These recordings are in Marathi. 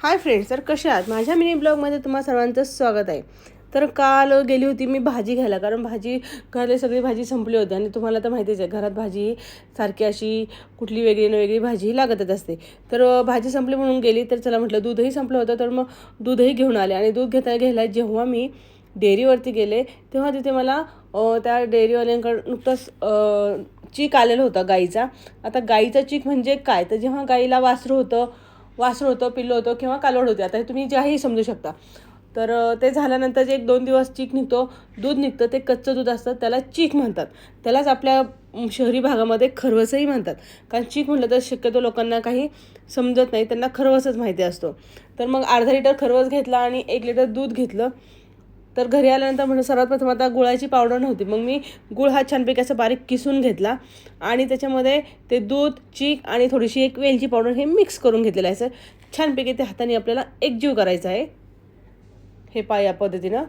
हाय फ्रेंड्स, तर कसे आहात? माझ्या मिनी ब्लॉगमध्ये तुम्हा सर्वांचं स्वागत आहे. तर काल गेली होती मी भाजी घ्यायला, कारण घरातली सगळी भाजी संपली होती आणि तुम्हाला तर माहितीच आहे, घरात भाजी सारखी अशी कुठली वेगळी ना वेगळी भाजी लागतच असते. तर भाजी संपली म्हणून गेली, तर चला म्हटलं दूधही संपलं होतं, तर मग दूधही घेऊन आले. आणि दूध घ्यायला जेव्हा मी डेअरीवरती गेले, तेव्हा तिथे मला त्या डेअरीवाल्यांकडं नुकतंच चीक आलेला होता गाईचा. आता गाईचा चीक म्हणजे काय, तर जेव्हा गाईला वासरू होतं, पिल्लं होतं किंवा कालवड होते, आता हे तुम्ही ज्याही समजू शकता. तर ते झाल्यानंतर जे 1-2 दिवस चीक निघतो, दूध निघतं, ते कच्चं दूध असतं, त्याला चीक म्हणतात. त्यालाच आपल्या शहरी भागामध्ये खरवसही म्हणतात. कारण चीक म्हटलं तर शक्यतो लोकांना काही समजत नाही, त्यांना खरवसच माहिती असतो. तर मग अर्धा लिटर खरवस घेतला आणि 1 लिटर दूध घेतलं. तर घरी आल्यानंतर म्हणजे सर्वात प्रथम आता गुळाची पावडर नव्हती, मग मी गुळ हा छानपैकी असं बारीक किसून घेतला आणि त्याच्यामध्ये ते दूध, चीक आणि थोडीशी एक वेलची पावडर हे मिक्स करून घेतलेलं आहे. असं छानपैकी ते हाताने आपल्याला एकजीव करायचं आहे. हे पहा या पद्धतीनं.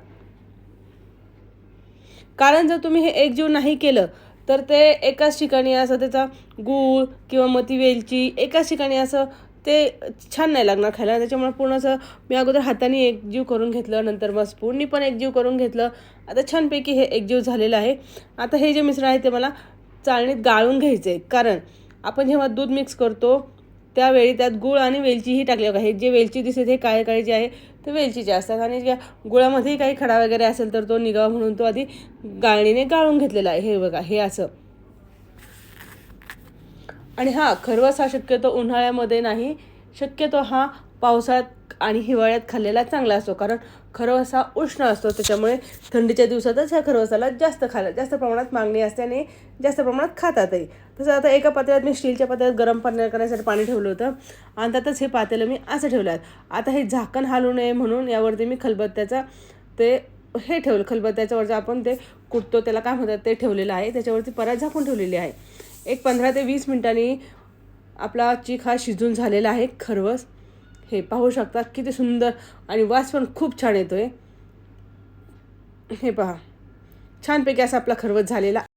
कारण जर तुम्ही हे एकजीव नाही केलं तर ते एकाच ठिकाणी असं त्याचा गूळ किंवा मग ती वेलची एकाच ठिकाणी असं ते छान नाही लागणार खायला. त्याच्यामुळे पूर्ण असं मी अगोदर हाताने एकजीव करून घेतलं, नंतर मग स्पूननी पण एकजीव करून घेतलं. आता छानपैकी हे एकजीव झालेलं आहे. आता हे जे मिश्रण आहे ते मला चाळणीत गाळून घ्यायचं आहे, कारण आपण जेव्हा दूध मिक्स करतो त्यावेळी त्यात गूळ आणि वेलचीही टाकली बघा. हे जे वेलची दिसते हे काळे काळे जे आहे ते वेलचीचे असतात, आणि ज्या गुळामध्येही काही खडा वगैरे असेल तर तो निघावा म्हणून तो आधी गाळणीने गाळून घेतलेला आहे. हे बघा, हे असं. आणि खरवस हा शक्यतो उन्हाळ्यामध्ये नाही, शक्यतो हा पावसाळ्यात आणि हिवाळ्यात खाल्लेला चांगला असतो, कारण खरवस हा उष्ण असतो. त्याच्यामुळे थंडीच्या दिवसातच ह्या खरवसाला जास्त प्रमाणात मागणी असते आणि जास्त प्रमाणात खातातही. तसं आता एका पातेल्यात मी स्टीलच्या पातेल्यात गरम पाणी करण्यासाठी पाणी ठेवलं होतं आणि त्यातच हे पातेलं मी असं ठेवलं आहे. आता हे झाकण हलू नये म्हणून यावरती मी खलबत्त्याचा खलबत्त्याच्यावरचं आपण ते कुटतो त्याला काय म्हणतात ते ठेवलेलं आहे. त्याच्यावरती परत झाकून ठेवलेली आहे. एक 15 ते 20 मिनिटांनी आपला चीक हा शिजून झालेला आहे. खरवस हे पाहू शकता किती सुंदर, आणि वास पण खूप छान येतोय. हे पहा, छानपैकी असा आपला खरवस झालेला